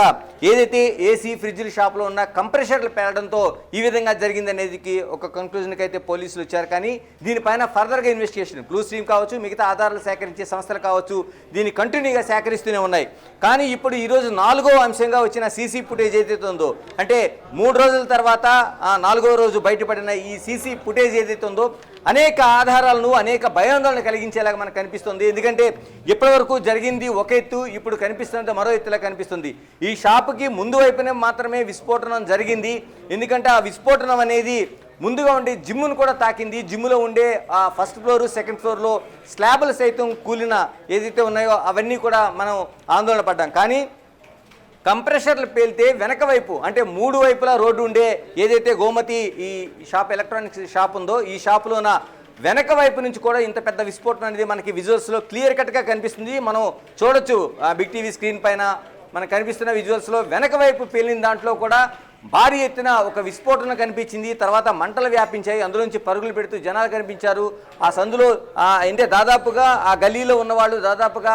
ఏదైతే ఏసీ ఫ్రిడ్జ్ల షాప్లో ఉన్న కంప్రెషర్లు పేలడంతో ఈ విధంగా జరిగిందనేది ఒక కంక్లూజన్కి అయితే పోలీసులు వచ్చారు. కానీ దీనిపైన ఫర్దర్గా ఇన్వెస్టిగేషన్ బ్లూ స్ట్రీమ్ కావచ్చు, మిగతా ఆధారాలు సేకరించే సంస్థలు కావచ్చు, దీన్ని కంటిన్యూగా సేకరిస్తూనే ఉన్నాయి. కానీ ఇప్పుడు ఈరోజు 4వ అంశంగా వచ్చిన సీసీ ఫుటేజ్ ఏదైతే ఉందో, అంటే 3 రోజుల తర్వాత 4వ రోజు బయటపడిన ఈ సీసీ ఫుటేజ్ ఏదైతే ఉందో అనేక ఆధారాలను, అనేక భయాందోళన కలిగించేలాగా మనకు కనిపిస్తుంది. ఎందుకంటే ఇప్పటివరకు జరిగింది ఒక ఎత్తు, ఇప్పుడు కనిపిస్తున్నది మరో ఎత్తులా కనిపిస్తుంది. ఈ షాపుకి ముందు వైపునే మాత్రమే విస్ఫోటనం జరిగింది. ఎందుకంటే ఆ విస్ఫోటనం అనేది ముందుగా ఉండే జిమ్ను కూడా తాకింది. జిమ్లో ఉండే ఫస్ట్ ఫ్లోర్, సెకండ్ ఫ్లోర్లో స్లాబులు సైతం కూలిన ఏదైతే ఉన్నాయో అవన్నీ కూడా మనం ఆందోళన పడ్డాం. కానీ కంప్రెషర్లు పేలితే వెనక వైపు, అంటే 3 వైపులా రోడ్డు ఉండే ఏదైతే గోమతి ఈ షాప్ ఎలక్ట్రానిక్స్ షాప్ ఉందో, ఈ షాపులోన వెనక వైపు నుంచి కూడా ఇంత పెద్ద విస్ఫోటనం అనేది మనకి విజువల్స్లో క్లియర్ కట్గా కనిపిస్తుంది. మనం చూడొచ్చు బిగ్ టీవీ స్క్రీన్ పైన మనకు కనిపిస్తున్న విజువల్స్లో వెనక వైపు పేలిన దాంట్లో కూడా భారీ ఎత్తున ఒక విస్ఫోటనం కనిపించింది. తర్వాత మంటలు వ్యాపించాయి, అందులోంచి పరుగులు పెడుతూ జనాలు కనిపించారు. ఆ సందులో అంటే దాదాపుగా ఆ గల్లీలో ఉన్నవాళ్ళు దాదాపుగా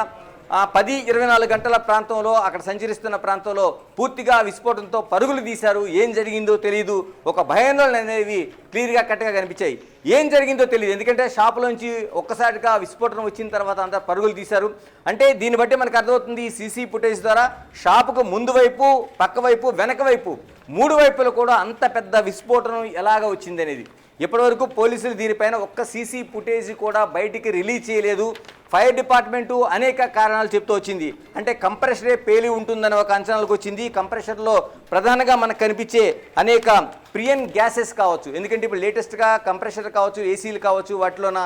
10-24 గంటల ప్రాంతంలో అక్కడ సంచరిస్తున్న ప్రాంతంలో పూర్తిగా విస్ఫోటనంతో పరుగులు తీశారు. ఏం జరిగిందో తెలియదు, ఒక భయాందోళన అనేవి క్లియర్గా కట్టగా కనిపించాయి. ఏం జరిగిందో తెలియదు, ఎందుకంటే షాపులోంచి ఒక్కసారిగా విస్ఫోటనం వచ్చిన తర్వాత అంతా పరుగులు తీశారు. అంటే దీన్ని బట్టి మనకు అర్థమవుతుంది ఈ సీసీ ఫుటేజ్ ద్వారా షాపుకు ముందు వైపు, పక్క వైపు, వెనక వైపు 3 వైపులు కూడా అంత పెద్ద విస్ఫోటనం ఎలాగ వచ్చింది అనేది. ఇప్పటివరకు పోలీసులు దీనిపైన ఒక్క సీసీ ఫుటేజ్ కూడా బయటికి రిలీజ్ చేయలేదు. ఫైర్ డిపార్ట్మెంటు అనేక కారణాలు చెప్తూ వచ్చింది. అంటే కంప్రెషరే పేలి ఉంటుందని ఒక అంచనాలకు వచ్చింది. కంప్రెషర్లో ప్రధానంగా మనకు కనిపించే అనేక ప్రియన్ గ్యాసెస్ కావచ్చు, ఎందుకంటే ఇప్పుడు లేటెస్ట్గా కంప్రెషర్ కావచ్చు, ఏసీలు కావచ్చు, వాటిలోన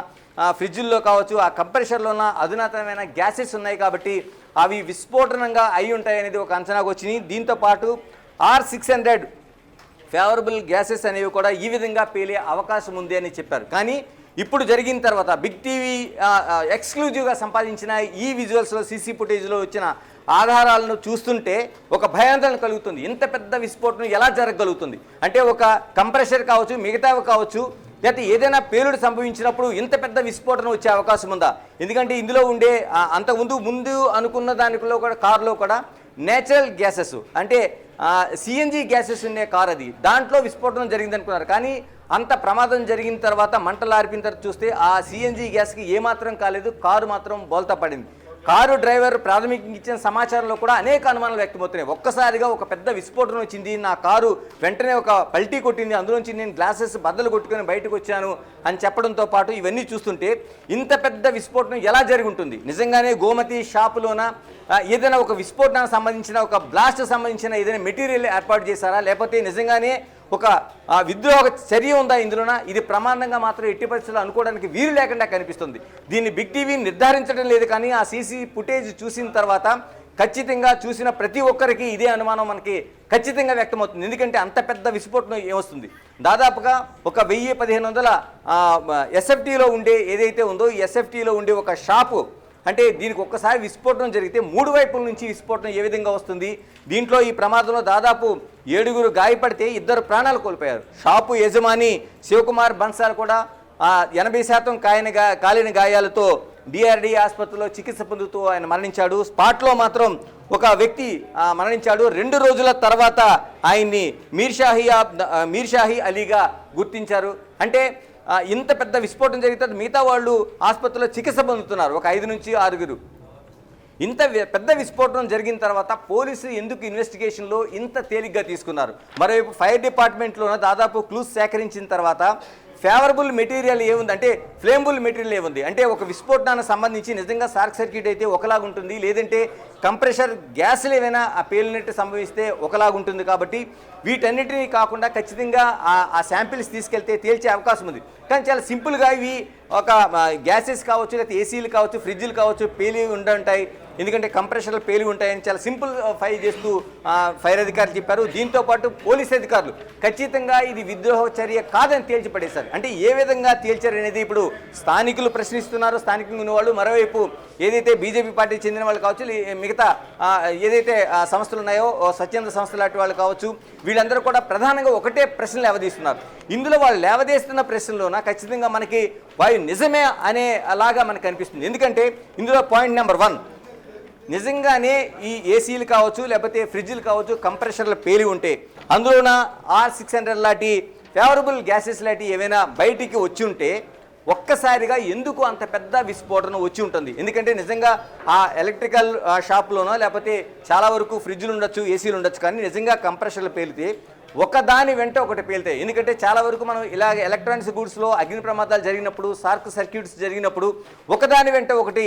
ఫ్రిడ్జ్ల్లో కావచ్చు, ఆ కంప్రెషర్లోన అధునాతనమైన గ్యాసెస్ ఉన్నాయి కాబట్టి అవి విస్ఫోటనంగా అయి ఉంటాయి అనేది ఒక అంచనాకు వచ్చింది. దీంతోపాటు R600 ఫేవరబుల్ గ్యాసెస్ అనేవి కూడా ఈ విధంగా పేలే అవకాశం ఉంది అని చెప్పారు. కానీ ఇప్పుడు జరిగిన తర్వాత బిగ్ టీవీ ఎక్స్క్లూజివ్గా సంపాదించిన ఈ విజువల్స్లో, సీసీ ఫుటేజ్లో వచ్చిన ఆధారాలను చూస్తుంటే ఒక భయాందోళన కలుగుతుంది. ఇంత పెద్ద విస్ఫోటనం ఎలా జరగగలుగుతుంది? అంటే ఒక కంప్రెషర్ కావచ్చు, మిగతావి కావచ్చు, లేకపోతే ఏదైనా పేలుడు సంభవించినప్పుడు ఇంత పెద్ద విస్ఫోటనం వచ్చే అవకాశం ఉందా? ఎందుకంటే ఇందులో ఉండే ముందు అనుకున్న దానిలో కూడా కారులో కూడా నేచురల్ గ్యాసెస్, అంటే సిఎన్జి గ్యాసెస్ ఉండే కార్ అది, దాంట్లో విస్ఫోటనం జరిగింది అనుకున్నారు. కానీ అంత ప్రమాదం జరిగిన తర్వాత మంటలు ఆర్పిన తర్వాత చూస్తే ఆ సిఎన్జి గ్యాస్కి ఏమాత్రం కాలేదు, కారు మాత్రం బోల్తా పడింది. కారు డ్రైవర్ ప్రాథమికంగా ఇచ్చిన సమాచారంలో కూడా అనేక అనుమానాలు వ్యక్తమవుతున్నాయి. ఒక్కసారిగా ఒక పెద్ద విస్ఫోటనం వచ్చింది, నా కారు వెంటనే ఒక పల్టీ కొట్టింది, అందులోంచి నేను గ్లాసెస్ బద్దలు కొట్టుకొని బయటకు వచ్చాను అని చెప్పడంతో పాటు ఇవన్నీ చూస్తుంటే ఇంత పెద్ద విస్ఫోటనం ఎలా జరిగి ఉంటుంది? నిజంగానే గోమతి షాపులోన ఏదైనా ఒక విస్ఫోటనానికి సంబంధించిన, ఒక బ్లాస్ట్ సంబంధించిన ఏదైనా మెటీరియల్ ఏర్పాటు చేశారా, లేకపోతే నిజంగానే ఒక విద్రోహ చర్య ఉందా ఇందులోన? ఇది ప్రమాదంగా మాత్రం ఎట్టి పరిస్థితుల్లో అనుకోవడానికి వీలు లేకుండా కనిపిస్తుంది. దీన్ని బిగ్ టీవీ నిర్ధారించడం లేదు, కానీ ఆ సీసీ ఫుటేజ్ చూసిన తర్వాత ఖచ్చితంగా చూసిన ప్రతి ఒక్కరికి ఇదే అనుమానం మనకి ఖచ్చితంగా వ్యక్తమవుతుంది. ఎందుకంటే అంత పెద్ద విస్ఫోటనం ఏమొస్తుంది? దాదాపుగా ఒక 1000-1500 ఎస్ఎఫ్టీలో ఉండే ఏదైతే ఉందో, ఈ ఎస్ఎఫ్టీలో ఉండే ఒక షాపు, అంటే దీనికి ఒక్కసారి విస్ఫోటనం జరిగితే 3 వైపుల నుంచి విస్ఫోటనం ఏ విధంగా వస్తుంది? దీంట్లో ఈ ప్రమాదంలో దాదాపు 7గురు గాయపడితే 2 ప్రాణాలు కోల్పోయారు. షాపు యజమాని శివకుమార్ బన్సాల్ కూడా 80% కాలిన గాయాలతో డిఆర్డి ఆసుపత్రిలో చికిత్స పొందుతూ ఆయన మరణించాడు. స్పాట్లో మాత్రం ఒక వ్యక్తి మరణించాడు. 2 రోజుల తర్వాత ఆయన్ని మీర్షాహి అలీగా గుర్తించారు. అంటే ఇంత పెద్ద విస్ఫోటనం జరిగితే మిగతా వాళ్ళు ఆసుపత్రిలో చికిత్స పొందుతున్నారు, ఒక 5 నుంచి 6గురు. ఇంత పెద్ద విస్ఫోటనం జరిగిన తర్వాత పోలీసులు ఎందుకు ఇన్వెస్టిగేషన్లో ఇంత తేలిగ్గా తీసుకున్నారు? మరోవైపు ఫైర్ డిపార్ట్మెంట్లోనే దాదాపు క్లూస్ సేకరించిన తర్వాత ఫేవరబుల్ మెటీరియల్ ఏముంది, అంటే ఫ్లేమబుల్ మెటీరియల్ ఏముంది, అంటే ఒక విస్ఫోటనానికి సంబంధించి నిజంగా షార్ట్ సర్క్యూట్ అయితే ఒకలాగుంటుంది, లేదంటే కంప్రెషర్ గ్యాస్లు ఏమైనా ఆ పేలినట్టు సంభవిస్తే ఒకలాగుంటుంది. కాబట్టి వీటన్నిటినీ కాకుండా ఖచ్చితంగా ఆ శాంపిల్స్ తీసుకెళ్తే తేల్చే అవకాశం ఉంది. కానీ చాలా సింపుల్గా ఇవి ఒక గ్యాసెస్ కావచ్చు, లేకపోతే ఏసీలు కావచ్చు, ఫ్రిడ్జ్లు కావచ్చు, పేలి ఉండుంటాయి. ఎందుకంటే కంప్రెషర్లు పేలి ఉంటాయని చాలా సింపుల్ ఫైర్ చేస్తూ ఫైర్ అధికారులు చెప్పారు. దీంతో పాటు పోలీస్ అధికారులు ఖచ్చితంగా ఇది విద్రోహ చర్య కాదని తేల్చిపడేశారు. అంటే ఏ విధంగా తేల్చారు అనేది ఇప్పుడు స్థానికులు ప్రశ్నిస్తున్నారు. స్థానికంగా ఉన్నవాళ్ళు, మరోవైపు ఏదైతే బీజేపీ పార్టీకి చెందిన వాళ్ళు కావచ్చు, మిగతా ఏదైతే సంస్థలు ఉన్నాయో స్వచ్ఛంద సంస్థలు లాంటి వాళ్ళు కావచ్చు, వీళ్ళందరూ కూడా ప్రధానంగా ఒకటే ప్రశ్నలు లేవదీస్తున్నారు. ఇందులో వాళ్ళు లేవదీస్తున్న ప్రశ్నలోన ఖచ్చితంగా మనకి వాయు నిజమే అనే అలాగా మనకు అనిపిస్తుంది. ఎందుకంటే ఇందులో పాయింట్ నెంబర్ 1, నిజంగానే ఈ ఏసీలు కావచ్చు, లేకపోతే ఫ్రిడ్జ్లు కావచ్చు, కంప్రెషర్లు పేలి ఉంటే అందులోన R600 లాంటి ఫేవరబుల్ గ్యాసెస్ లాంటి ఏవైనా బయటికి వచ్చి ఉంటే ఒక్కసారిగా ఎందుకు అంత పెద్ద విస్ఫోటనం వచ్చి ఉంటుంది? ఎందుకంటే నిజంగా ఆ ఎలక్ట్రికల్ షాప్లోనో లేకపోతే చాలా వరకు ఫ్రిడ్జ్లు ఉండొచ్చు, ఏసీలు ఉండొచ్చు, కానీ నిజంగా కంప్రెషర్లు పేలితే ఒకదాని వెంట ఒకటి పేలుతాయి. ఎందుకంటే చాలా వరకు మనం ఇలాగ ఎలక్ట్రానిక్స్ గూడ్స్లో అగ్ని ప్రమాదాలు జరిగినప్పుడు, షార్ట్ సర్క్యూట్స్ జరిగినప్పుడు ఒకదాని వెంట ఒకటి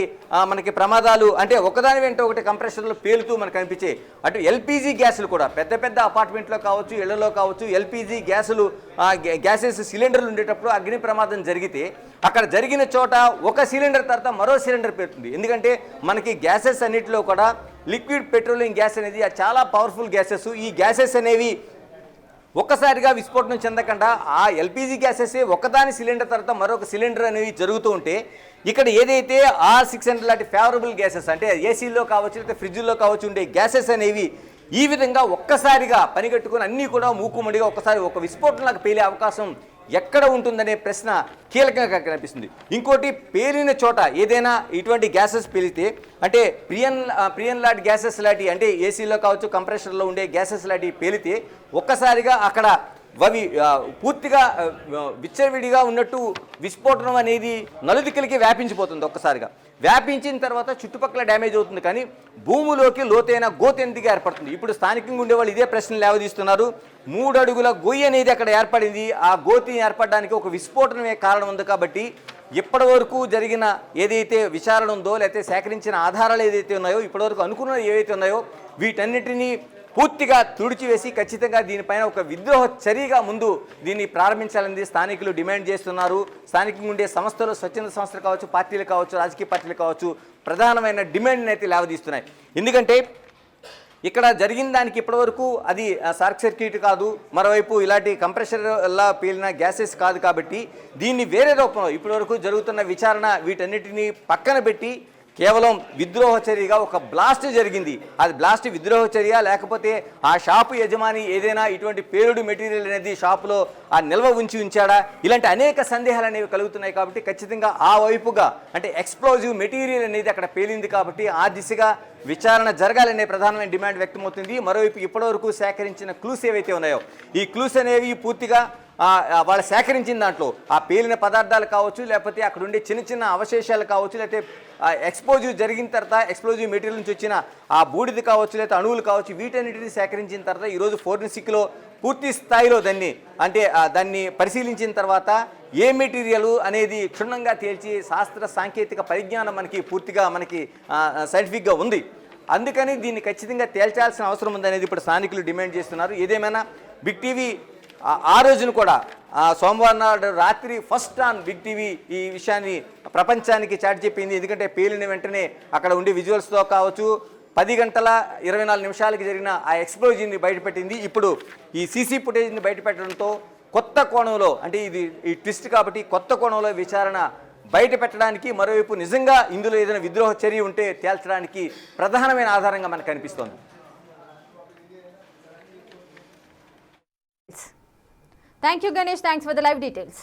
మనకి ప్రమాదాలు, అంటే ఒకదాని వెంట ఒకటి కంప్రెషర్లు పేలుతూ మనకు కనిపించే. అటు ఎల్పిజి గ్యాసులు కూడా పెద్ద పెద్ద అపార్ట్మెంట్లో కావచ్చు, ఇళ్లలో కావచ్చు, ఎల్పిజి గ్యాసెస్ సిలిండర్లు ఉండేటప్పుడు అగ్ని ప్రమాదం జరిగితే అక్కడ జరిగిన చోట ఒక సిలిండర్ తర్వాత మరో సిలిండర్ పేరుతుంది. ఎందుకంటే మనకి గ్యాసెస్ అన్నిటిలో కూడా లిక్విడ్ పెట్రోలియం గ్యాస్ అనేది చాలా పవర్ఫుల్ గ్యాసెస్. ఈ గ్యాసెస్ అనేవి ఒక్కసారిగా విస్ఫోటనం చెందకుండా ఆ ఎల్పిజి గ్యాసెస్ ఒకదాని సిలిండర్ తర్వాత మరొక సిలిండర్ అనేవి జరుగుతూ ఉంటే ఇక్కడ ఏదైతే R600 లాంటి ఫేవరబుల్ గ్యాసెస్, అంటే ఏసీలో కావచ్చు, లేకపోతే ఫ్రిడ్జ్లో కావచ్చు ఉండే గ్యాసెస్ అనేవి ఈ విధంగా ఒక్కసారిగా పనిగట్టుకుని అన్నీ కూడా మూకుమ్మడిగా ఒక్కసారి ఒక విస్ఫోటనలకు పేలే అవకాశం ఎక్కడ ఉంటుందనే ప్రశ్న కీలకంగా కనిపిస్తుంది. ఇంకోటి, పేలిన చోట ఏదైనా ఇటువంటి గ్యాసెస్ పేలితే, అంటే ప్రియన్ లాంటి గ్యాసెస్ లాంటి, అంటే ఏసీలో కావచ్చు, కంప్రెషర్లో ఉండే గ్యాసెస్ లాంటి పేలితే ఒక్కసారిగా అక్కడ అవి పూర్తిగా విచ్చలవిడిగా ఉన్నట్టు విస్ఫోటనం అనేది నలుదిక్కులకి వ్యాపించిపోతుంది. ఒక్కసారిగా వ్యాపించిన తర్వాత చుట్టుపక్కల డ్యామేజ్ అవుతుంది, కానీ భూమిలోకి లోతైన గోతెందుగా ఏర్పడుతుంది. ఇప్పుడు స్థానికంగా ఉండేవాళ్ళు ఇదే ప్రశ్నలు లేవదీస్తున్నారు. 3 అడుగుల గొయ్యి అనేది అక్కడ ఏర్పడింది. ఆ గోతి ఏర్పడడానికి ఒక విస్ఫోటనమే కారణం ఉంది. కాబట్టి ఇప్పటి వరకు జరిగిన ఏదైతే విచారణ ఉందో, లేకపోతే సేకరించిన ఆధారాలు ఏదైతే ఉన్నాయో, ఇప్పటివరకు అనుకున్నవి ఏవైతే ఉన్నాయో, వీటన్నిటినీ పూర్తిగా తుడిచివేసి ఖచ్చితంగా దీనిపైన ఒక విద్రోహ చర్యగా ముందు దీన్ని ప్రారంభించాలని స్థానికులు డిమాండ్ చేస్తున్నారు. స్థానికంగా ఉండే సంస్థలు, స్వచ్ఛంద సంస్థలు కావచ్చు, పార్టీలు కావచ్చు, రాజకీయ పార్టీలు కావచ్చు, ప్రధానమైన డిమాండ్ని అయితే లేవదీస్తున్నాయి. ఎందుకంటే ఇక్కడ జరిగిన దానికి ఇప్పటివరకు అది షార్ట్ సర్క్యూట్ కాదు, మరోవైపు ఇలాంటి కంప్రెషర్లా పేలిన గ్యాసెస్ కాదు. కాబట్టి దీన్ని వేరే రూపంలో ఇప్పటివరకు జరుగుతున్న విచారణ వీటన్నిటినీ పక్కన పెట్టి కేవలం విద్రోహ చర్యగా ఒక బ్లాస్ట్ జరిగింది. అది బ్లాస్ట్ విద్రోహ చర్య, లేకపోతే ఆ షాపు యజమాని ఏదైనా ఇటువంటి పేలుడు మెటీరియల్ అనేది షాపులో నిల్వ ఉంచాడా, ఇలాంటి అనేక సందేహాలు అనేవి కలుగుతున్నాయి. కాబట్టి ఖచ్చితంగా ఆ వైపుగా, అంటే ఎక్స్ప్లోజివ్ మెటీరియల్ అనేది అక్కడ పేలింది కాబట్టి ఆ దిశగా విచారణ జరగాలనే ప్రధానమైన డిమాండ్ వ్యక్తమవుతుంది. మరోవైపు ఇప్పటివరకు సేకరించిన క్లూస్ ఏవైతే ఉన్నాయో, ఈ క్లూస్ అనేవి పూర్తిగా వాళ్ళు సేకరించిన దాంట్లో ఆ పేలిన పదార్థాలు కావచ్చు, లేకపోతే అక్కడ ఉండే చిన్న చిన్న అవశేషాలు కావచ్చు, లేకపోతే ఎక్స్ప్లోజివ్ జరిగిన తర్వాత ఎక్స్ప్లోజివ్ మెటీరియల్ నుంచి వచ్చిన ఆ బూడిద కావచ్చు, లేకపోతే అణువులు కావచ్చు, వీటన్నిటిని సేకరించిన తర్వాత ఈరోజు ఫోరెన్సిక్లో పూర్తి స్థాయిలో దాన్ని పరిశీలించిన తర్వాత ఏ మెటీరియల్ అనేది క్షుణ్ణంగా తేల్చి శాస్త్ర సాంకేతిక పరిజ్ఞానం పూర్తిగా సైంటిఫిక్గా ఉంది. అందుకని దీన్ని ఖచ్చితంగా తేల్చాల్సిన అవసరం ఉందనేది ఇప్పుడు స్థానికులు డిమాండ్ చేస్తున్నారు. ఏదేమైనా బిగ్ టీవీ ఆ రోజున కూడా సోమవారం నాడు రాత్రి ఫస్ట్ ఆన్ బిగ్ టీవీ ఈ విషయాన్ని ప్రపంచానికి చాటి చెప్పింది. ఎందుకంటే పేలిన వెంటనే అక్కడ ఉండే విజువల్స్తో కావచ్చు 10 గంటల 24 నిమిషాలకి జరిగిన ఆ ఎక్స్ప్లోజన్ని బయటపెట్టింది. ఇప్పుడు ఈ సీసీ ఫుటేజ్ని బయటపెట్టడంతో కొత్త కోణంలో, అంటే ఇది ఈ ట్విస్ట్ కాబట్టి కొత్త కోణంలో విచారణ బయట పెట్టడానికి, మరోవైపు నిజంగా ఇందులో ఏదైనా విద్రోహ చర్య ఉంటే తేల్చడానికి ప్రధానమైన ఆధారంగా మనకు కనిపిస్తోంది. Thank you, Ganesh. Thanks for the live details.